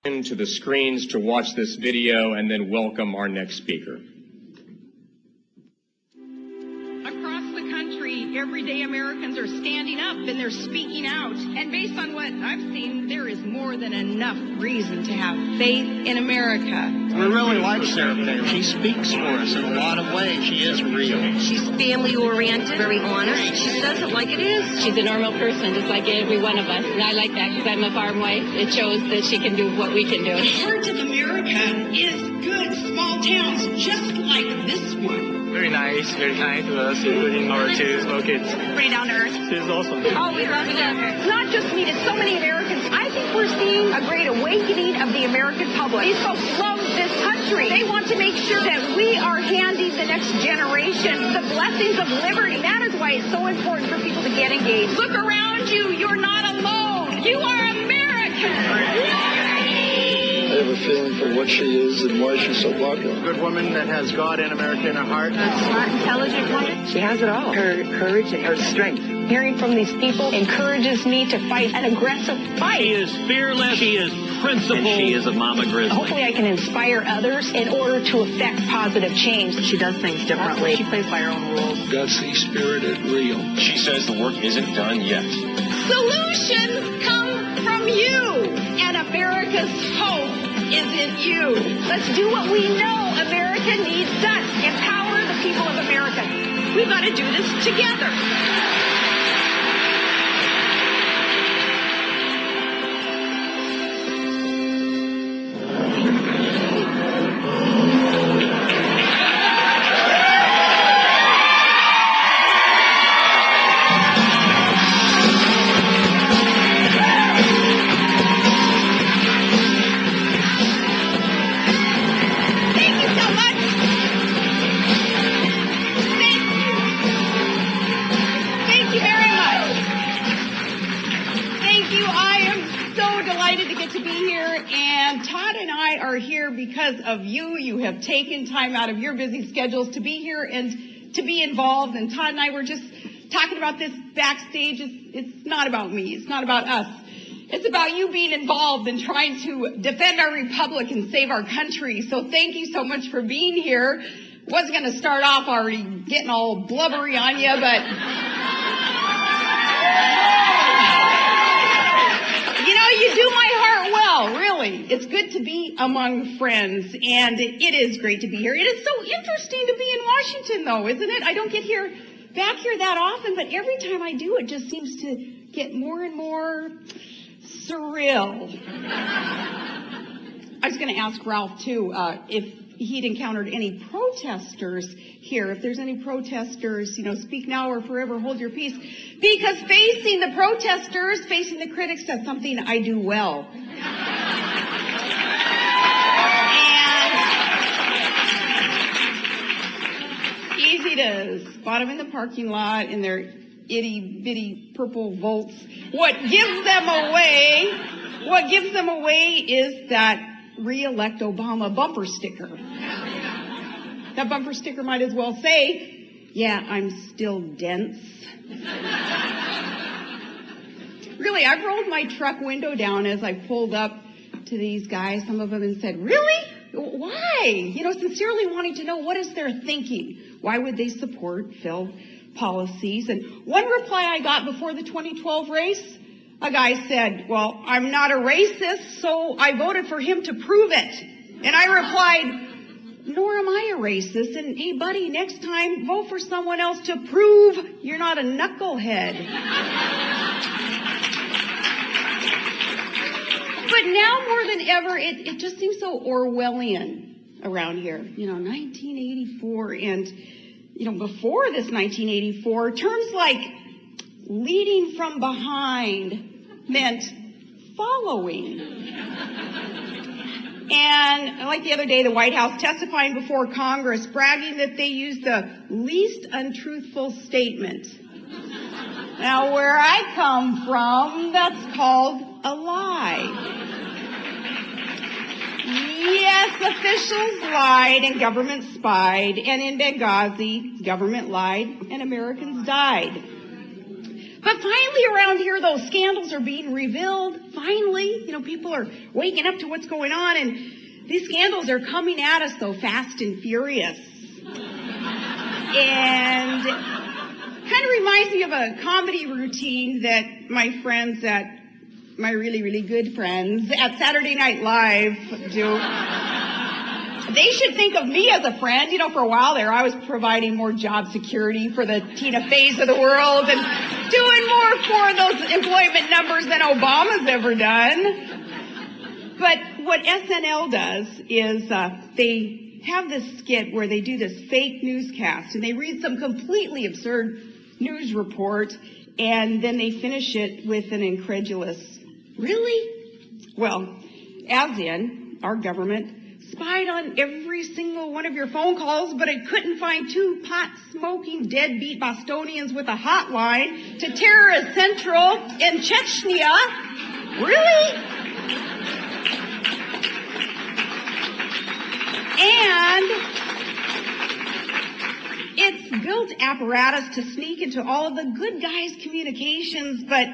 To the screens to watch this video and then welcome our next speaker. Across the country, everyday Americans are standing up and they're speaking out. And based on what I've seen, there is more than enough reason to have faith in America. We really like Sarah Palin. She speaks for us in a lot of ways. She is real. She's family-oriented, very honest. She says it like it is. She's a normal person, just like every one of us. And I like that because I'm a farm wife. It shows that she can do what we can do. The heart of America is good small towns just like this one. Very nice, very kind to us, including our two small kids. Pretty down to earth. She's awesome. Oh, we love it. It's not just me, it's so many Americans. I think we're seeing a great awakening of the American public. These folks love this country. They want to make sure that we are handing the next generation the blessings of liberty. That is why it's so important for people to get engaged. Look around you. You're not alone. You are American. I have a feeling for what she is and why she's so popular. A good woman that has God and America in her heart. A smart, intelligent woman. She has it all. Her courage and her strength. Hearing from these people encourages me to fight an aggressive fight. She is fearless. She is principled. And she is a mama grizzly. Hopefully I can inspire others in order to affect positive change. She does things differently. She plays by her own rules. Gutsy, spirited, real. She says the work isn't done yet. Solutions come from you, and America's hope is in you. Let's do what we know America needs done. Empower the people of America. We've got to do this together. Because of you, you have taken time out of your busy schedules to be here and to be involved. And Todd and I were just talking about this backstage. It's not about me. It's not about us. It's about you being involved and trying to defend our republic and save our country. So thank you so much for being here. Wasn't going to start off already getting all blubbery on you, but you know, you do my heart well, really. It's good to be among friends, and it is great to be here. It is so interesting to be in Washington, though, isn't it? I don't get back here that often, but every time I do, it just seems to get more and more surreal. I was going to ask Ralph, too, if he'd encountered any protesters here. If there's any protesters, you know, speak now or forever hold your peace. Because facing the protesters, facing the critics, that's something I do well. And easy it is. Spot them in the parking lot in their itty-bitty purple Volts. What gives them away is that re-elect Obama bumper sticker. That bumper sticker might as well say, yeah, I'm still dense. Really, I've rolled my truck window down as I pulled up to these guys, some of them, and said, really? Why? You know, sincerely wanting to know what is their thinking. Why would they support failed policies? And one reply I got before the 2012 race, a guy said, well, I'm not a racist, so I voted for him to prove it. And I replied, nor am I a racist. And hey, buddy, next time, vote for someone else to prove you're not a knucklehead. But now more than ever, it just seems so Orwellian around here. You know, 1984 and, you know, before this 1984, terms like leading from behind meant following. And like the other day, the White House testifying before Congress, bragging that they used the least untruthful statement. Now, where I come from, that's called a lie. Yes, officials lied and government spied, and in Benghazi, government lied and Americans died. But finally around here, those scandals are being revealed. Finally, people are waking up to what's going on, and these scandals are coming at us, though, fast and furious. And kind of reminds me of a comedy routine that my really, really good friends at Saturday Night Live do. They should think of me as a friend. For a while there, I was providing more job security for the Tina Feys of the world and doing more for those employment numbers than Obama's ever done. But what SNL does is they have this skit where they do this fake newscast, and they read some completely absurd news report, and then they finish it with an incredulous, "Really?" Well, as in, our government spied on every single one of your phone calls, but it couldn't find 2 pot-smoking, deadbeat Bostonians with a hotline to terrorist central in Chechnya. Really? And it's built apparatus to sneak into all of the good guys' communications, but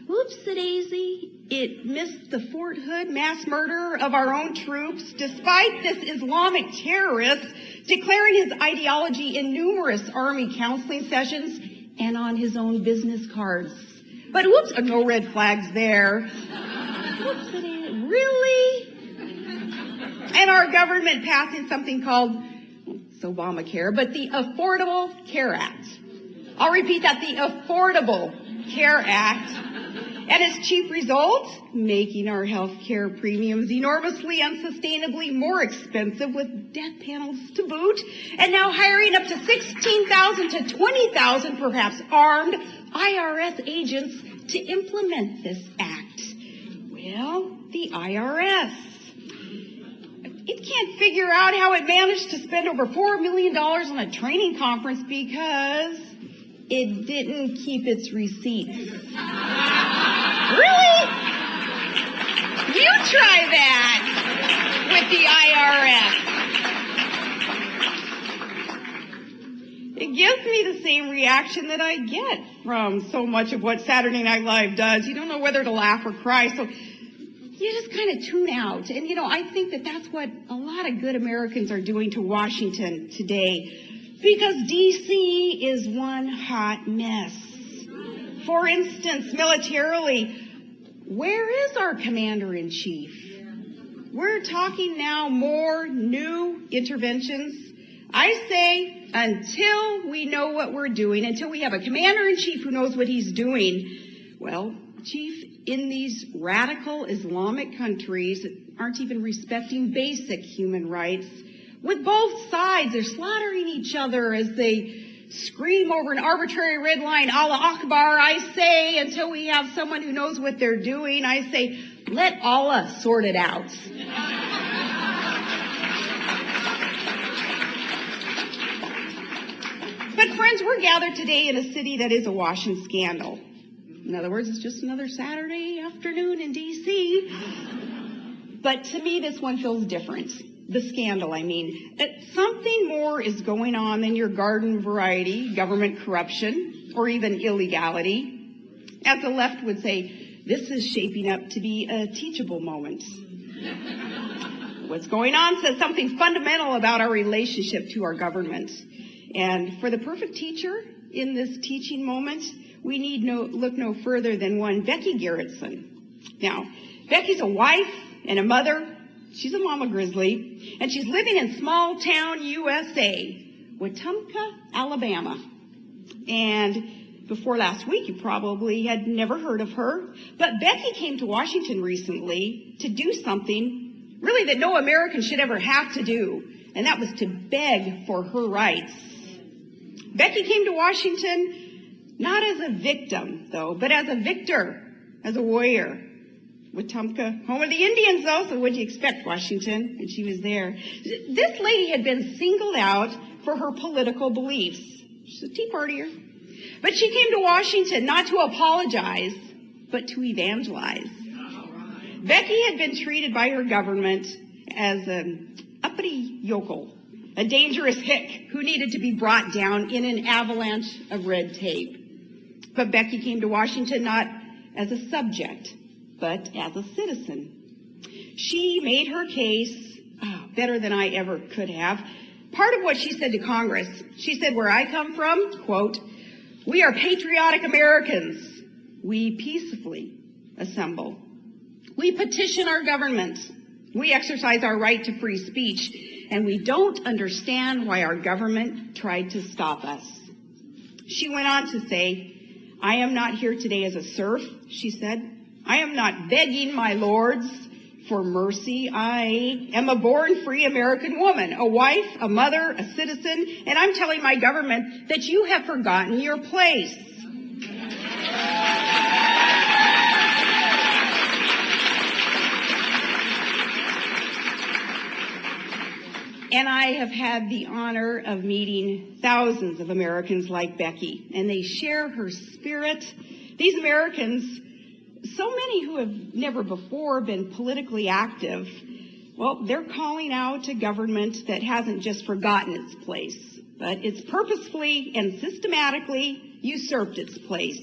whoops-a-daisy, it missed the Fort Hood mass murder of our own troops, despite this Islamic terrorist declaring his ideology in numerous Army counseling sessions and on his own business cards. But whoops, no red flags there. Whoops-a-daisy, really? And our government passing something called, it's Obamacare, but the Affordable Care Act. I'll repeat that, the Affordable Care Act. And its chief result, making our health care premiums enormously, unsustainably more expensive with death panels to boot, and now hiring up to 16,000 to 20,000, perhaps armed, IRS agents to implement this act. Well, the IRS. It can't figure out how it managed to spend over $4 million on a training conference because it didn't keep its receipts. Really? You try that with the IRS. It gives me the same reaction that I get from so much of what Saturday Night Live does. You don't know whether to laugh or cry, so you just kind of tune out. And, I think that that's what a lot of good Americans are doing to Washington today, because D.C. is one hot mess. For instance, militarily, where is our commander-in-chief? We're talking now more new interventions. I say until we know what we're doing, until we have a commander-in-chief who knows what he's doing, well, Chief, in these radical Islamic countries that aren't even respecting basic human rights, with both sides, they're slaughtering each other as they scream over an arbitrary red line, Allah Akbar. I say, until we have someone who knows what they're doing, I say, let Allah sort it out. But friends, we're gathered today in a city that is awash in scandal. In other words, it's just another Saturday afternoon in D.C. But to me, this one feels different. The scandal, I mean. Something more is going on than your garden variety government corruption or even illegality. As the left would say, this is shaping up to be a teachable moment. What's going on says something fundamental about our relationship to our government. And for the perfect teacher in this teaching moment, we need look no further than one Becky Garrettson. Now, Becky's a wife and a mother. She's a mama grizzly, and she's living in small town USA, Wetumpka, Alabama. And before last week, you probably had never heard of her. But Becky came to Washington recently to do something really that no American should ever have to do, and that was to beg for her rights. Becky came to Washington not as a victim, though, but as a victor, as a warrior. Wetumpka, home of the Indians, though, so what'd you expect, Washington? And she was there. This lady had been singled out for her political beliefs. She's a Tea Partier. But she came to Washington not to apologize, but to evangelize. Becky had been treated by her government as an uppity yokel, a dangerous hick who needed to be brought down in an avalanche of red tape. But Becky came to Washington not as a subject, but as a citizen. She made her case better than I ever could have. Part of what she said to Congress, she said, where I come from, quote, "We are patriotic Americans. We peacefully assemble. We petition our government. We exercise our right to free speech, and we don't understand why our government tried to stop us." She went on to say, "I am not here today as a serf," she said. "I am not begging my lords for mercy. I am a born free American woman, a wife, a mother, a citizen, and I'm telling my government that you have forgotten your place." And I have had the honor of meeting thousands of Americans like Becky, and they share her spirit. These Americans, so many who have never before been politically active, well, they're calling out a government that hasn't just forgotten its place, but it's purposefully and systematically usurped its place.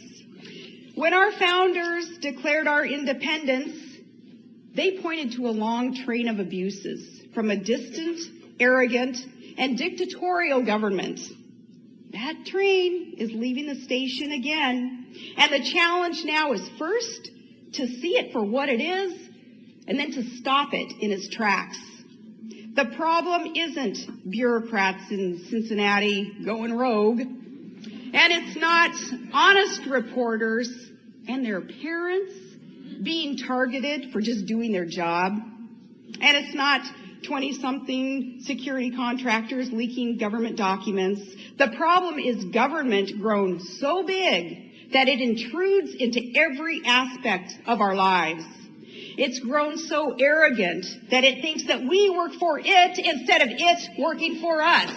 When our founders declared our independence, they pointed to a long train of abuses from a distant, arrogant, and dictatorial government. That train is leaving the station again. And the challenge now is first to see it for what it is, and then to stop it in its tracks. The problem isn't bureaucrats in Cincinnati going rogue, and it's not honest reporters and their parents being targeted for just doing their job, and it's not 20-something security contractors leaking government documents. The problem is government grown so big that it intrudes into every aspect of our lives. It's grown so arrogant that it thinks that we work for it instead of it working for us.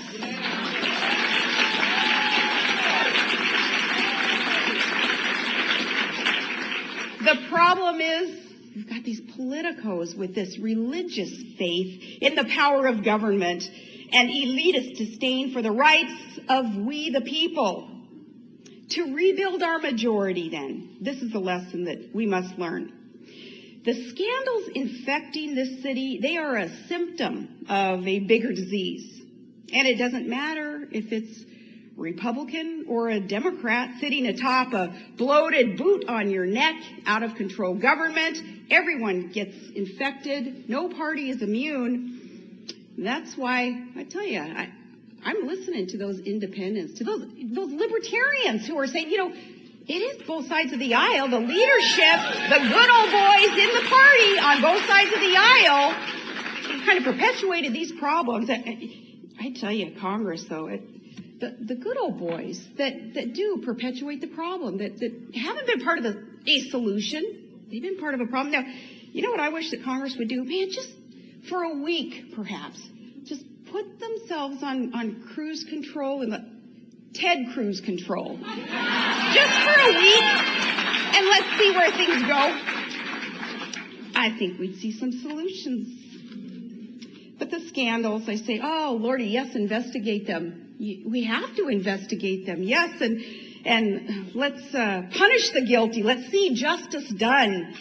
The problem is we've got these politicos with this religious faith in the power of government and elitist disdain for the rights of we the people. To rebuild our majority, then, this is the lesson that we must learn. The scandals infecting this city, they are a symptom of a bigger disease. And it doesn't matter if it's Republican or a Democrat sitting atop a bloated boot on your neck, out of control government. Everyone gets infected. No party is immune. That's why I tell you, I'm listening to those independents, to those libertarians who are saying, you know, it is both sides of the aisle. The leadership, the good old boys in the party on both sides of the aisle kind of perpetuated these problems. I tell you, Congress, though, the good old boys that do perpetuate the problem, that haven't been part of a solution. They've been part of a problem. Now, you know what I wish that Congress would do? Man, just for a week, perhaps, just put themselves on cruise control and Ted Cruz control. Just for a week, and let's see where things go. I think we'd see some solutions. But the scandals, I say, oh, Lordy, yes, investigate them. We have to investigate them, yes, and let's punish the guilty. Let's see justice done.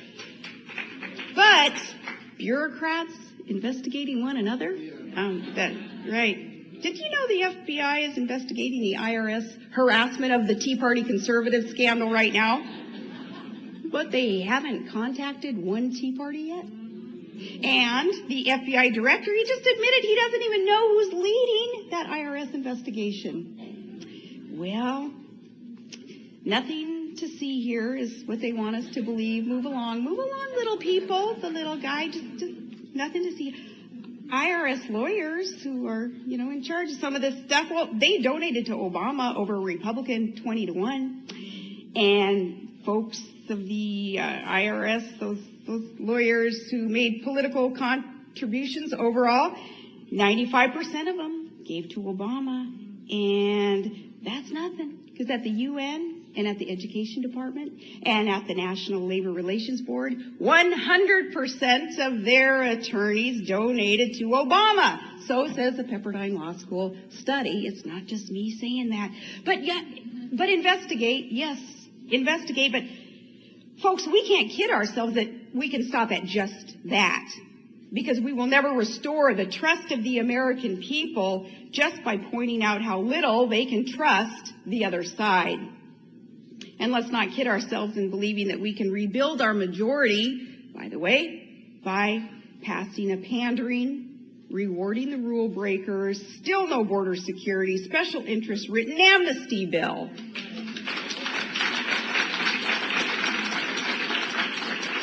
But bureaucrats investigating one another? Right. Did you know the FBI is investigating the IRS harassment of the Tea Party conservative scandal right now? But they haven't contacted one Tea Party yet. And the FBI director, he just admitted he doesn't even know who's leading that IRS investigation. Well, nothing to see here is what they want us to believe. Move along, little people. The little guy, just nothing to see. IRS lawyers who are, in charge of some of this stuff, well, they donated to Obama over a Republican 20-1. And folks of the IRS, those lawyers who made political contributions overall, 95% of them gave to Obama. And that's nothing, because at the UN and at the Education Department and at the National Labor Relations Board, 100% of their attorneys donated to Obama. So says the Pepperdine Law School study. It's not just me saying that. But investigate, yes, investigate. But folks, we can't kid ourselves that we can stop at just that, because we will never restore the trust of the American people just by pointing out how little they can trust the other side. And let's not kid ourselves in believing that we can rebuild our majority, by the way, by passing a pandering, rewarding the rule breakers, still no border security, special interest written amnesty bill.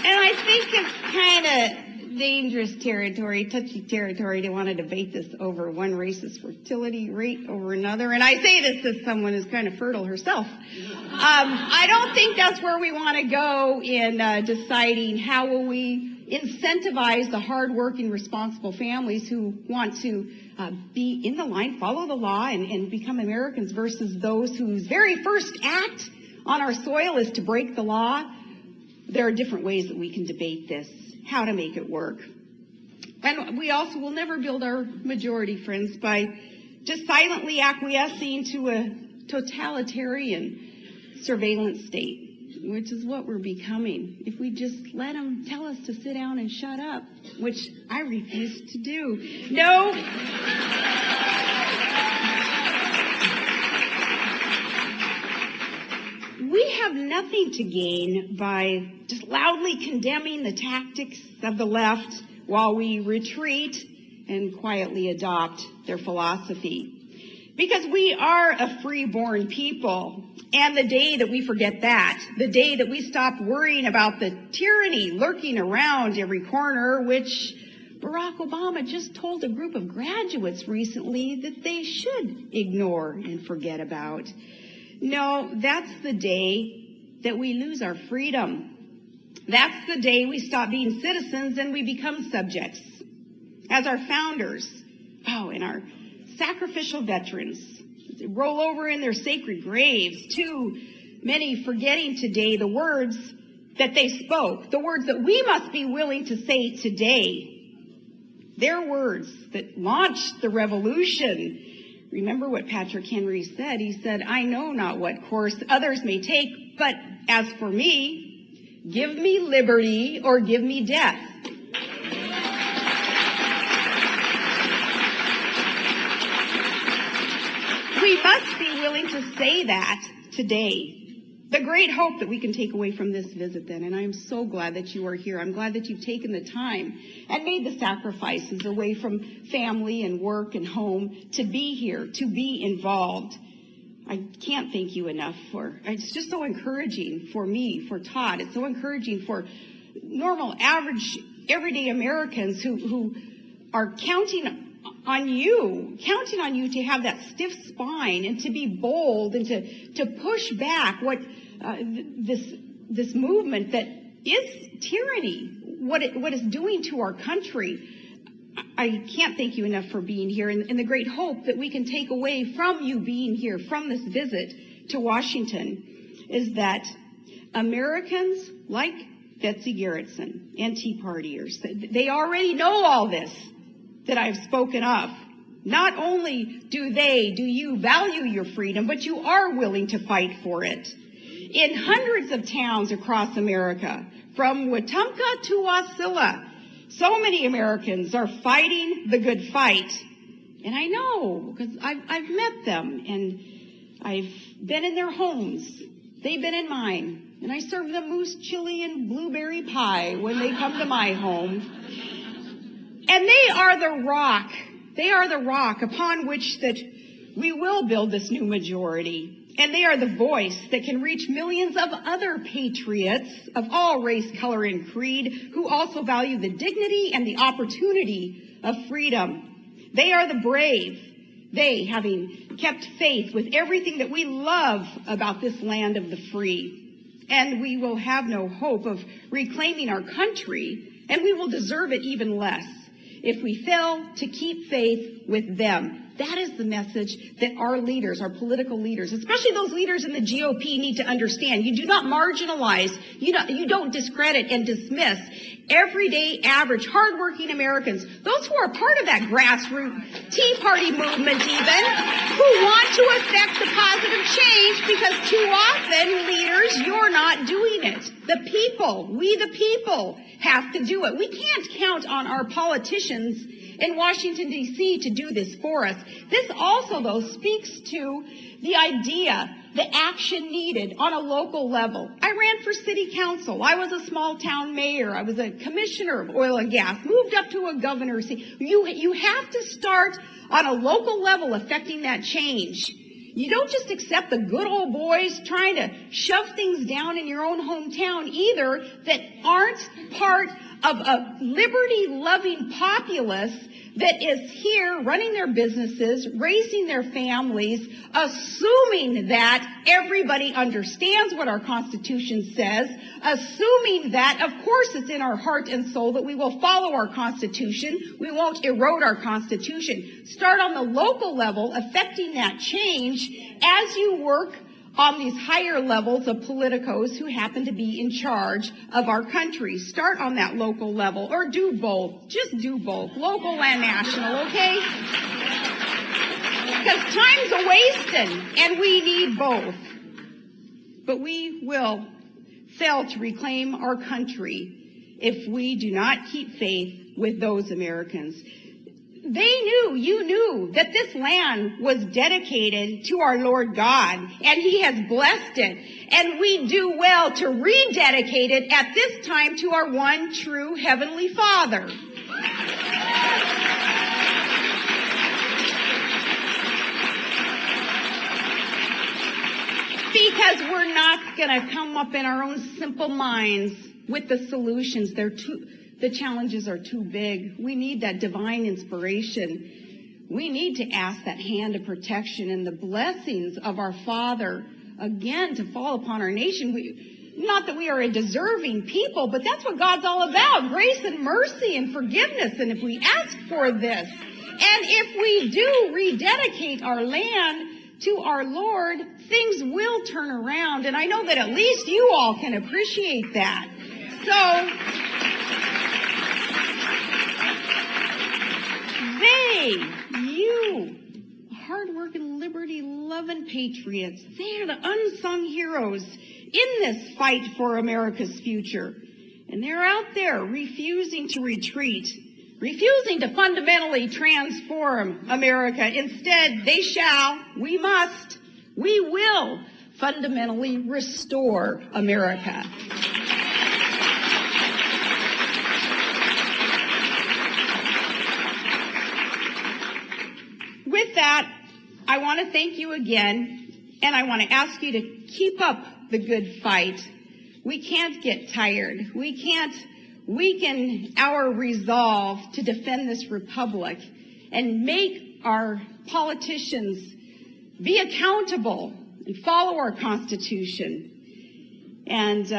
And I think it's kind of dangerous territory, touchy territory, to want to debate this over one racist fertility rate over another. And I say this as someone who's kind of fertile herself. I don't think that's where we want to go in deciding how will we incentivize the hardworking, responsible families who want to be in the line, follow the law, and become Americans, versus those whose very first act on our soil is to break the law. There are different ways that we can debate this, how to make it work. And we also will never build our majority, friends, by just silently acquiescing to a totalitarian surveillance state, which is what we're becoming. If we just let them tell us to sit down and shut up, which I refuse to do. No. We have nothing to gain by just loudly condemning the tactics of the left while we retreat and quietly adopt their philosophy. Because we are a free-born people, and the day that we forget that, the day that we stop worrying about the tyranny lurking around every corner, which Barack Obama just told a group of graduates recently that they should ignore and forget about. No, that's the day that we lose our freedom. That's the day we stop being citizens and we become subjects. As our founders, and our sacrificial veterans roll over in their sacred graves, too many forgetting today the words that they spoke, the words that we must be willing to say today. Their words that launched the revolution. Remember what Patrick Henry said. He said, "I know not what course others may take, but as for me, give me liberty or give me death." We must be willing to say that today. The great hope that we can take away from this visit, then, and I am so glad that you are here. I'm glad that you've taken the time and made the sacrifices away from family and work and home to be here, to be involved. I can't thank you enough it's just so encouraging for me, for Todd. It's so encouraging for normal, average, everyday Americans who are counting on you to have that stiff spine and to be bold and to push back what this movement that is tyranny, what it's doing to our country. I can't thank you enough for being here, and the great hope that we can take away from you being here, from this visit to Washington, is that Americans like Betsy Garrettson and Tea Partiers, they already know all this that I've spoken of. Not only do you value your freedom, but you are willing to fight for it. In hundreds of towns across America, from Wetumpka to Wasilla, so many Americans are fighting the good fight. And I know, because I've met them, and I've been in their homes. They've been in mine. And I serve them moose chili and blueberry pie when they come to my home. And they are the rock. They are the rock upon which that we will build this new majority. And they are the voice that can reach millions of other patriots of all race, color, and creed who also value the dignity and the opportunity of freedom. They are the brave. They, having kept faith with everything that we love about this land of the free. And we will have no hope of reclaiming our country, and we will deserve it even less if we fail to keep faith with them. That is the message that our leaders, our political leaders, especially those leaders in the GOP, need to understand. You do not marginalize, you don't discredit and dismiss everyday, average, hardworking Americans, those who are part of that grassroots Tea Party movement even, who want to affect the positive change, because too often, leaders, you're not doing it. The people, we the people, have to do it. We can't count on our politicians in Washington, D.C. to do this for us. This also, though, speaks to the idea, the action needed on a local level. I ran for city council. I was a small town mayor. I was a commissioner of oil and gas, moved up to a governor's seat. You have to start on a local level affecting that change. You don't just accept the good old boys trying to shove things down in your own hometown either that aren't part of a liberty-loving populace that is here running their businesses, raising their families, assuming that everybody understands what our Constitution says, assuming that, of course, it's in our heart and soul that we will follow our Constitution. We won't erode our Constitution. Start on the local level, affecting that change as you work on these higher levels of politicos who happen to be in charge of our country. Start on that local level, or do both. Just do both, local and national, okay? Because time's a-wasting, and we need both. But we will fail to reclaim our country if we do not keep faith with those Americans. They knew, you knew, that this land was dedicated to our Lord God, and He has blessed it. And we do well to rededicate it at this time to our one true Heavenly Father. Because we're not going to come up in our own simple minds with the solutions. The challenges are too big. We need that divine inspiration. We need to ask that hand of protection and the blessings of our Father again to fall upon our nation. Not that we are a deserving people, but that's what God's all about, grace and mercy and forgiveness. And if we ask for this, and if we do rededicate our land to our Lord, things will turn around. And I know that at least you all can appreciate that. You, hard-working, liberty-loving patriots, they are the unsung heroes in this fight for America's future. And they're out there refusing to retreat, refusing to fundamentally transform America. Instead, we must, we will fundamentally restore America. With that, I want to thank you again, and I want to ask you to keep up the good fight. We can't get tired. We can't weaken our resolve to defend this republic and make our politicians be accountable and follow our Constitution. And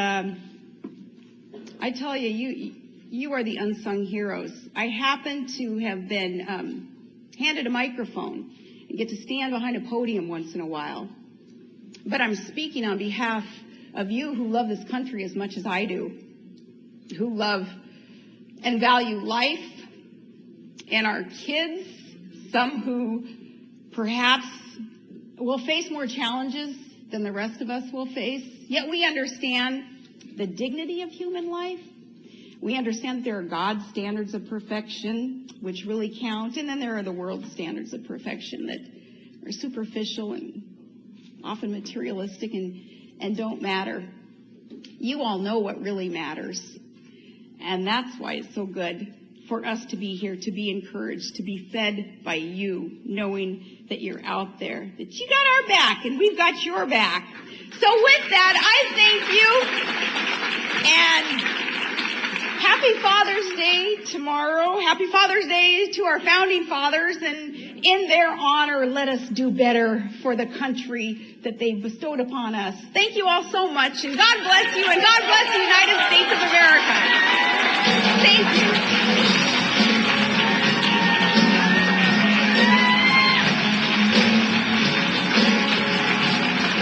I tell you, you are the unsung heroes. I happen to have been handed a microphone and get to stand behind a podium once in a while. But I'm speaking on behalf of you who love this country as much as I do, who love and value life and our kids, some who perhaps will face more challenges than the rest of us will face. Yet we understand the dignity of human life. We understand that there are God's standards of perfection, which really count, and then there are the world's standards of perfection that are superficial and often materialistic and don't matter. You all know what really matters, and that's why it's so good for us to be here, to be encouraged, to be fed by you, knowing that you're out there, that you got our back, and we've got your back. So with that, I thank you, and Happy Father's Day tomorrow. Happy Father's Day to our founding fathers, and in their honor, let us do better for the country that they bestowed upon us. Thank you all so much, and God bless you, and God bless the United States of America. Thank you.